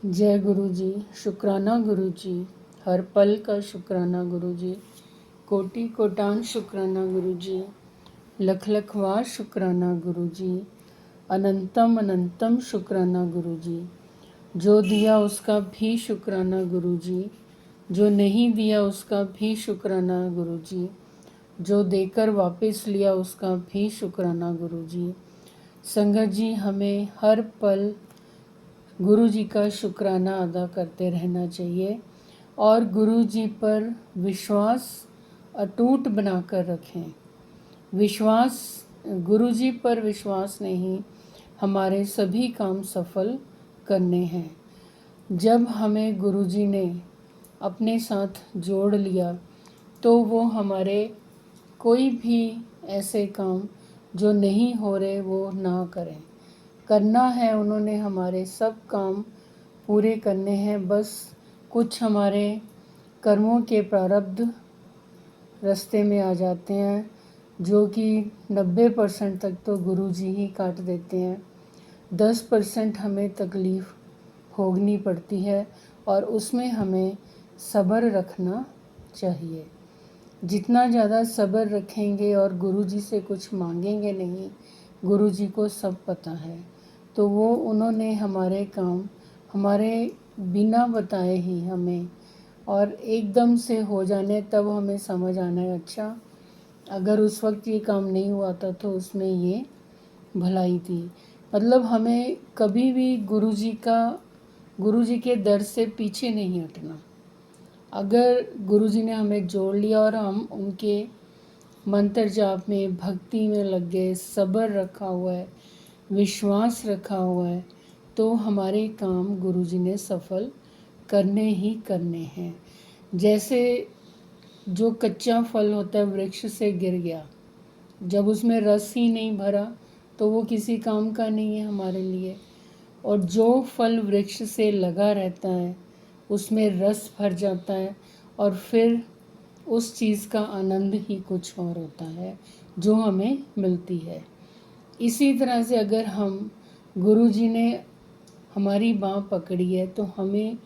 जय गुरु जी। शुक्राना गुरु जी, हर पल का शुक्राना गुरु जी, कोटि कोटान शुक्राना गुरु जी, लख लख वार शुक्राना गुरु जी, अनंतम अनंतम शुक्राना गुरु जी। जो दिया उसका भी शुक्राना गुरु जी, जो नहीं दिया उसका भी शुक्राना गुरु जी, जो देकर वापस लिया उसका भी शुक्राना गुरु जी। संगत जी, हमें हर पल गुरु जी का शुक्राना अदा करते रहना चाहिए और गुरु जी पर विश्वास अटूट बनाकर रखें। विश्वास, गुरु जी पर विश्वास नहीं, हमारे सभी काम सफल करने हैं। जब हमें गुरु जी ने अपने साथ जोड़ लिया तो वो हमारे कोई भी ऐसे काम जो नहीं हो रहे वो ना करें। करना है, उन्होंने हमारे सब काम पूरे करने हैं। बस कुछ हमारे कर्मों के प्रारब्ध रास्ते में आ जाते हैं, जो कि 90% तक तो गुरु जी ही काट देते हैं। 10% हमें तकलीफ़ भोगनी पड़ती है और उसमें हमें सब्र रखना चाहिए। जितना ज़्यादा सब्र रखेंगे और गुरु जी से कुछ मांगेंगे नहीं, गुरु जी को सब पता है, तो वो उन्होंने हमारे काम हमारे बिना बताए ही हमें और एकदम से हो जाने, तब हमें समझ आना है अच्छा अगर उस वक्त ये काम नहीं हुआ था तो उसमें ये भलाई थी। मतलब हमें कभी भी गुरु जी के दर से पीछे नहीं हटना। अगर गुरु जी ने हमें जोड़ लिया और हम उनके मंत्र जाप में भक्ति में लग गए, सब्र रखा हुआ है, विश्वास रखा हुआ है, तो हमारे काम गुरु जी ने सफल करने ही करने हैं। जैसे जो कच्चा फल होता है वृक्ष से गिर गया, जब उसमें रस ही नहीं भरा तो वो किसी काम का नहीं है हमारे लिए। और जो फल वृक्ष से लगा रहता है उसमें रस भर जाता है और फिर उस चीज़ का आनंद ही कुछ और होता है जो हमें मिलती है। इसी तरह से अगर हम गुरु जी ने हमारी बाँह पकड़ी है तो हमें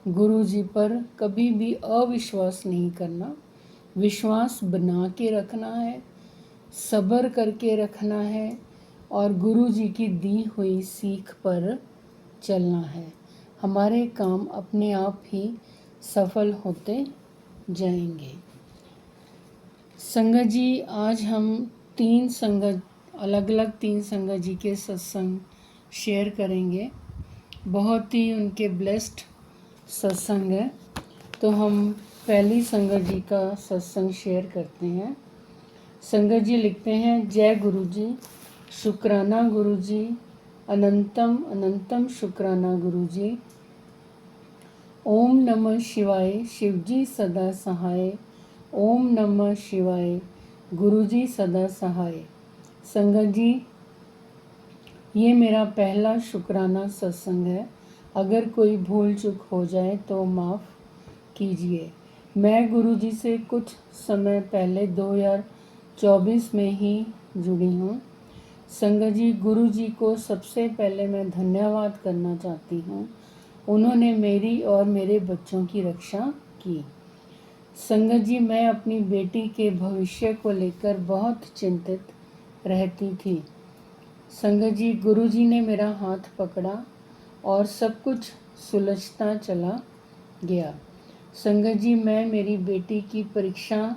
गुरु जी पर कभी भी अविश्वास नहीं करना, विश्वास बना के रखना है, सब्र करके रखना है और गुरु जी की दी हुई सीख पर चलना है। हमारे काम अपने आप ही सफल होते जाएंगे। संगत जी, आज हम अलग अलग तीन संगत जी के सत्संग शेयर करेंगे। बहुत ही उनके ब्लेस्ड सत्संग है। तो हम पहली संगत जी का सत्संग शेयर करते हैं। संगत जी लिखते हैं, जय गुरु जी, शुक्राना गुरु जी, अनंतम अनंतम शुक्राना गुरु जी। ओम नमः शिवाय, शिव जी सदा सहाय। ओम नमः शिवाय, गुरु जी सदा सहाय। संगत जी, ये मेरा पहला शुक्राना सत्संग है। अगर कोई भूल चूक हो जाए तो माफ़ कीजिए। मैं गुरु जी से कुछ समय पहले 2024 में ही जुड़ी हूँ। संगत जी, गुरु जी को सबसे पहले मैं धन्यवाद करना चाहती हूँ। उन्होंने मेरी और मेरे बच्चों की रक्षा की। संगत जी, मैं अपनी बेटी के भविष्य को लेकर बहुत चिंतित रहती थी। संगत जी, गुरु जी ने मेरा हाथ पकड़ा और सब कुछ सुलझता चला गया। संगत जी, मैं मेरी बेटी की परीक्षा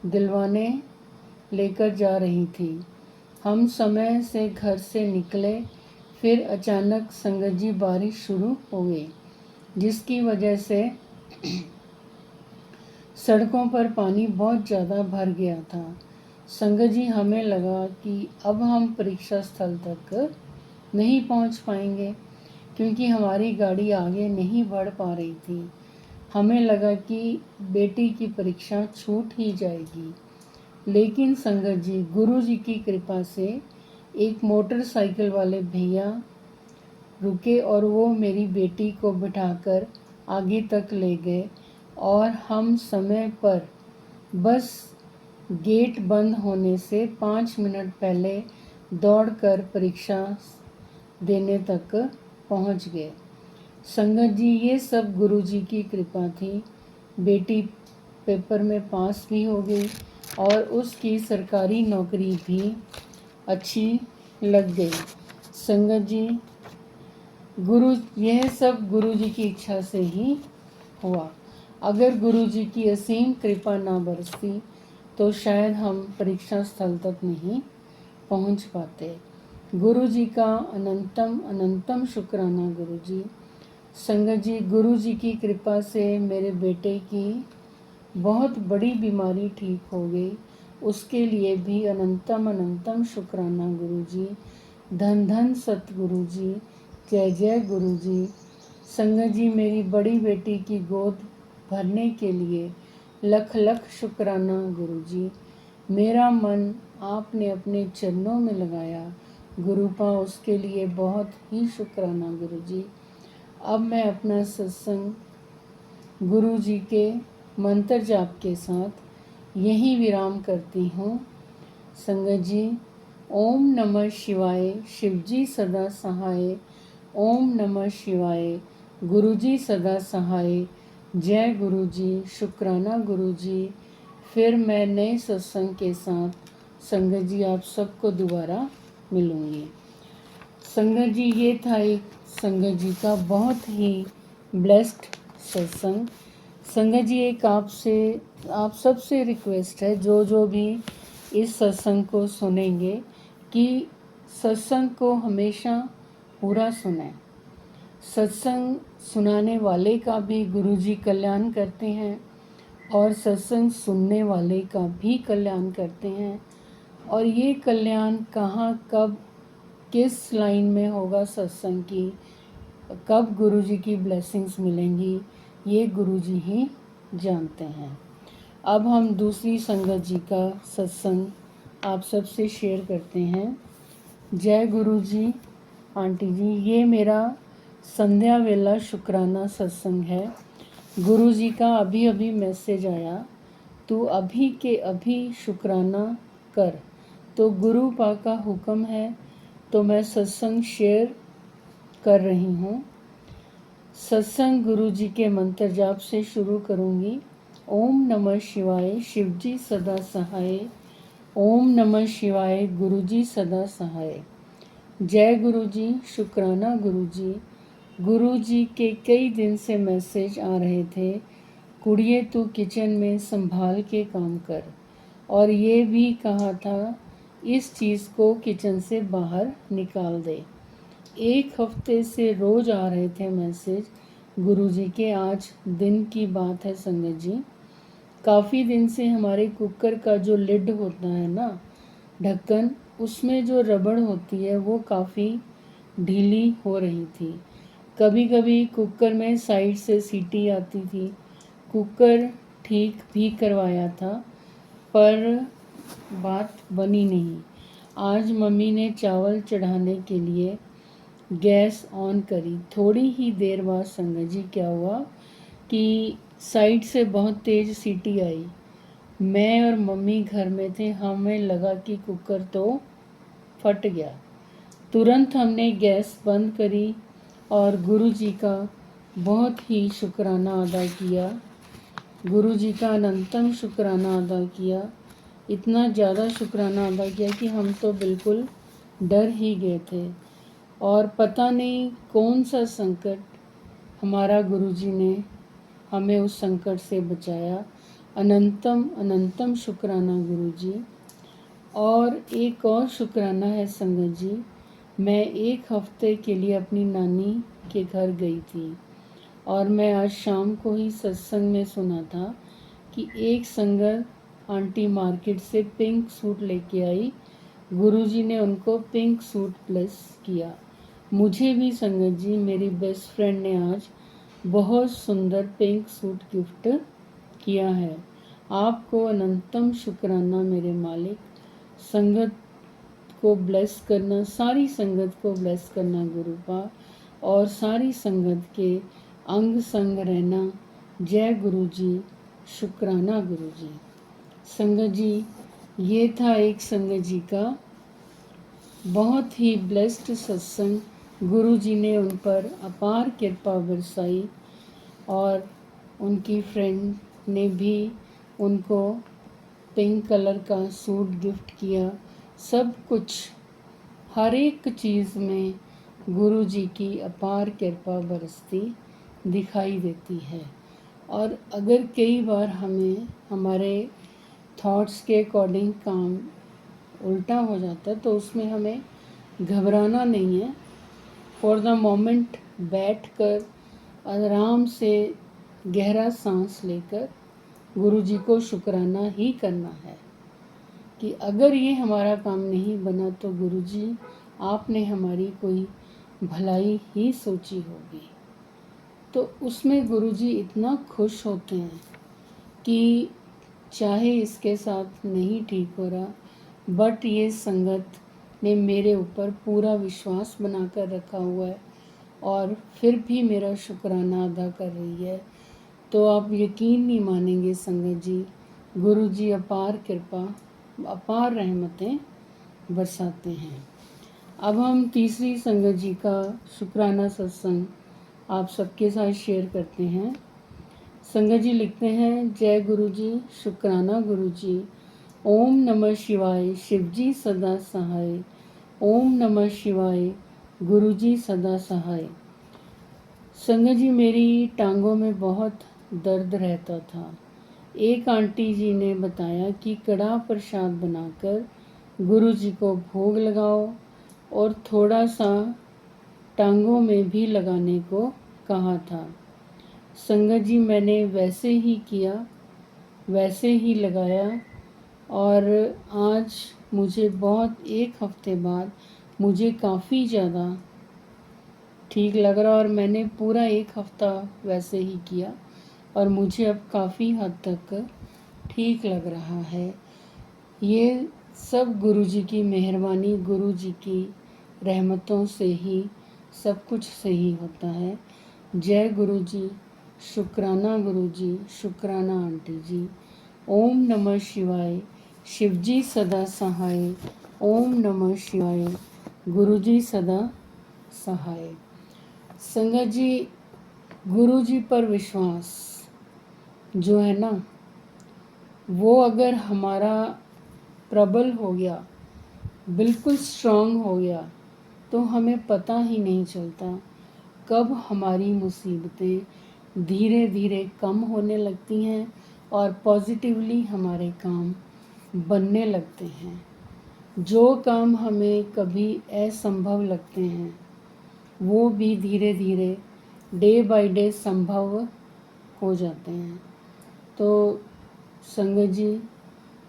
दिलवाने लेकर जा रही थी। हम समय से घर से निकले, फिर अचानक संगत जी बारिश शुरू हो गई, जिसकी वजह से सड़कों पर पानी बहुत ज़्यादा भर गया था। संगत जी, हमें लगा कि अब हम परीक्षा स्थल तक नहीं पहुंच पाएंगे क्योंकि हमारी गाड़ी आगे नहीं बढ़ पा रही थी। हमें लगा कि बेटी की परीक्षा छूट ही जाएगी। लेकिन संगत जी, गुरु जी की कृपा से एक मोटरसाइकिल वाले भैया रुके और वो मेरी बेटी को बिठाकर आगे तक ले गए और हम समय पर बस गेट बंद होने से 5 मिनट पहले दौड़कर परीक्षा देने तक पहुंच गए। संगत जी, ये सब गुरु जी की कृपा थी। बेटी पेपर में पास भी हो गई और उसकी सरकारी नौकरी भी अच्छी लग गई। संगत जी, यह सब गुरु जी की इच्छा से ही हुआ। अगर गुरु जी की असीम कृपा ना बरसती तो शायद हम परीक्षा स्थल तक नहीं पहुंच पाते। गुरु जी का अनंतम अनंतम शुक्राना गुरु जी। संगत जी, गुरु जी की कृपा से मेरे बेटे की बहुत बड़ी बीमारी ठीक हो गई, उसके लिए भी अनंतम अनंतम शुक्राना गुरु जी। धन धन सतगुरु जी, जय जय गुरु जी। संगत जी, मेरी बड़ी बेटी की गोद भरने के लिए लख लख शुक्राना गुरु जी। मेरा मन आपने अपने चरणों में लगाया गुरुपा, उसके लिए बहुत ही शुक्राना गुरु जी। अब मैं अपना सत्संग गुरु जी के मंत्र जाप के साथ यहीं विराम करती हूँ। संगत जी, ओम नमः शिवाय, शिवजी सदा सहाय। ओम नमः शिवाय, गुरुजी सदा सहाय। जय गुरु जी, शुक्राना गुरु जी। फिर मैं नए सत्संग के साथ संगत जी आप सबको दोबारा मिलूंगी। संगत जी, ये था एक संगत जी का बहुत ही ब्लेस्ड सत्संग। संगत जी, एक आप सबसे रिक्वेस्ट है, जो भी इस सत्संग को सुनेंगे, कि सत्संग को हमेशा पूरा सुनें। सत्संग सुनाने वाले का भी गुरुजी कल्याण करते हैं और सत्संग सुनने वाले का भी कल्याण करते हैं। और ये कल्याण कहाँ, कब, किस लाइन में होगा सत्संग की, कब गुरुजी की ब्लेसिंग्स मिलेंगी, ये गुरुजी ही जानते हैं। अब हम दूसरी संगत जी का सत्संग आप सबसे शेयर करते हैं। जय गुरु जी। आंटी जी, ये मेरा संध्या वेला शुक्राना सत्संग है। गुरु जी का अभी अभी मैसेज आया, तू अभी के अभी शुक्राना कर। तो गुरु पा का हुक्म है, तो मैं सत्संग शेयर कर रही हूँ। सत्संग गुरु जी के मंत्र जाप से शुरू करूँगी। ओम नमः शिवाय, शिवजी सदा सहाय। ओम नमः शिवाय, गुरुजी सदा सहाय। जय गुरु जी, शुक्राना गुरु जी। गुरु जी के कई दिन से मैसेज आ रहे थे, कुड़िए तू किचन में संभाल के काम कर, और ये भी कहा था इस चीज़ को किचन से बाहर निकाल दे। एक हफ्ते से रोज़ आ रहे थे मैसेज गुरु जी के। आज दिन की बात है संगत जी, काफ़ी दिन से हमारे कुकर का जो लिड होता है ना, ढक्कन, उसमें जो रबड़ होती है वो काफ़ी ढीली हो रही थी। कभी कभी कुकर में साइड से सीटी आती थी। कुकर ठीक भी करवाया था पर बात बनी नहीं। आज मम्मी ने चावल चढ़ाने के लिए गैस ऑन करी। थोड़ी ही देर बाद संगत जी क्या हुआ कि साइड से बहुत तेज़ सीटी आई। मैं और मम्मी घर में थे, हमें लगा कि कुकर तो फट गया। तुरंत हमने गैस बंद करी और गुरु जी का बहुत ही शुक्राना अदा किया। गुरु जी का अनंतम शुक्राना अदा किया। इतना ज़्यादा शुक्राना अदा किया कि हम तो बिल्कुल डर ही गए थे, और पता नहीं कौन सा संकट हमारा गुरु जी ने हमें उस संकट से बचाया। अनंतम अनंतम शुक्राना गुरु जी। और एक और शुक्राना है संगत जी, मैं एक हफ्ते के लिए अपनी नानी के घर गई थी, और मैं आज शाम को ही सत्संग में सुना था कि एक संगत आंटी मार्केट से पिंक सूट लेके आई। गुरुजी ने उनको पिंक सूट ब्लेस किया। मुझे भी संगत जी, मेरी बेस्ट फ्रेंड ने आज बहुत सुंदर पिंक सूट गिफ्ट किया है। आपको अनंतम शुक्राना मेरे मालिक। संगत को ब्लेस करना, सारी संगत को ब्लेस करना गुरुपा, और सारी संगत के अंग संग रहना। जय गुरु जी, शुक्राना गुरु जी। संगत जी, ये था एक संगत जी का बहुत ही ब्लेस्ड सत्संग गुरु जी ने उन पर अपार कृपा बरसाई और उनकी फ्रेंड ने भी उनको पिंक कलर का सूट गिफ्ट किया। सब कुछ, हर एक चीज़ में गुरु जी की अपार कृपा बरसती दिखाई देती है। और अगर कई बार हमें हमारे थॉट्स के अकॉर्डिंग काम उल्टा हो जाता है तो उसमें हमें घबराना नहीं है। फॉर द मोमेंट बैठ कर आराम से गहरा सांस लेकर गुरु जी को शुक्राना ही करना है कि अगर ये हमारा काम नहीं बना तो गुरु जी आपने हमारी कोई भलाई ही सोची होगी। तो उसमें गुरु जी इतना खुश होते हैं कि चाहे इसके साथ नहीं ठीक हो रहा, बट ये संगत ने मेरे ऊपर पूरा विश्वास बनाकर रखा हुआ है और फिर भी मेरा शुक्राना अदा कर रही है। तो आप यकीन नहीं मानेंगे संगत जी, गुरु जी अपार कृपा, अपार रहमतें बरसाते हैं। अब हम तीसरी संगत जी का शुक्राना सत्संग आप सबके साथ शेयर करते हैं। संगत जी लिखते हैं, जय गुरु जी, शुक्राना गुरु जी। ओम नमः शिवाय, शिव जी सदा सहाय। ओम नमः शिवाय, गुरु जी सदा सहाय। संगत जी, मेरी टांगों में बहुत दर्द रहता था। एक आंटी जी ने बताया कि कड़ा प्रसाद बनाकर गुरु जी को भोग लगाओ और थोड़ा सा टांगों में भी लगाने को कहा था। संगत जी, मैंने वैसे ही किया, वैसे ही लगाया और आज मुझे बहुत, एक हफ्ते बाद मुझे काफ़ी ज़्यादा ठीक लग रहा और मैंने पूरा एक हफ्ता वैसे ही किया और मुझे अब काफ़ी हद तक ठीक लग रहा है। ये सब गुरु जी की मेहरबानी, गुरु जी की रहमतों से ही सब कुछ सही होता है। जय गुरु जी, शुक्राना गुरु जी, शुक्राना आंटी जी। ओम नमः शिवाय, शिव जी सदा सहाय। ओम नमः शिवाय, गुरु जी सदा सहाय। संगत जी, गुरु जी पर विश्वास जो है ना, वो अगर हमारा प्रबल हो गया, बिल्कुल स्ट्रांग हो गया, तो हमें पता ही नहीं चलता कब हमारी मुसीबतें धीरे धीरे कम होने लगती हैं और पॉजिटिवली हमारे काम बनने लगते हैं। जो काम हमें कभी असंभव लगते हैं वो भी धीरे धीरे डे बाय डे संभव हो जाते हैं। तो संगत जी,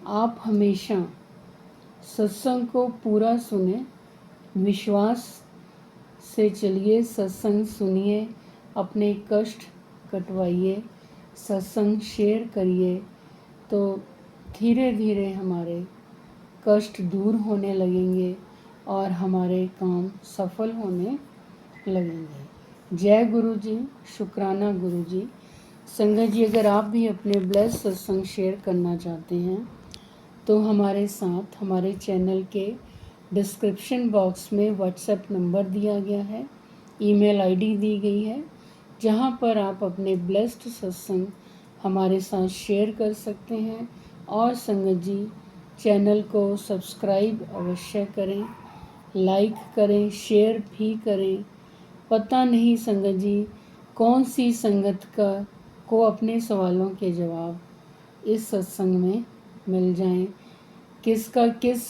आप हमेशा सत्संग को पूरा सुने, विश्वास से चलिए, सत्संग सुनिए, अपने कष्ट कटवाइए, सत्संग शेयर करिए, तो धीरे धीरे हमारे कष्ट दूर होने लगेंगे और हमारे काम सफल होने लगेंगे। जय गुरु जी, शुक्राना गुरु जी। संगत जी, अगर आप भी अपने ब्लेस सत्संग शेयर करना चाहते हैं तो हमारे साथ हमारे चैनल के डिस्क्रिप्शन बॉक्स में व्हाट्सएप नंबर दिया गया है, ईमेल आईडी दी गई है, जहां पर आप अपने ब्लेस्ड सत्संग हमारे साथ शेयर कर सकते हैं। और संगत जी, चैनल को सब्सक्राइब अवश्य करें, लाइक करें, शेयर भी करें। पता नहीं संगत जी कौन सी संगत को अपने सवालों के जवाब इस सत्संग में मिल जाएं, किसका किस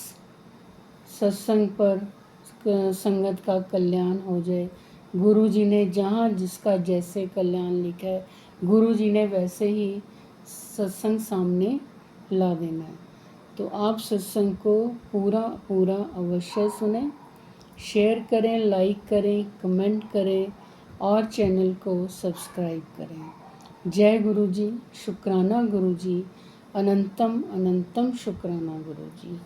सत्संग पर संगत का कल्याण हो जाए। गुरु जी ने जहाँ जिसका जैसे कल्याण लिखा है, गुरु जी ने वैसे ही सत्संग सामने ला देना है। तो आप सत्संग को पूरा पूरा अवश्य सुनें, शेयर करें, लाइक करें, कमेंट करें और चैनल को सब्सक्राइब करें। जय गुरु जी, शुक्राना गुरु जी, अनंतम अनंतम शुक्राना गुरु जी।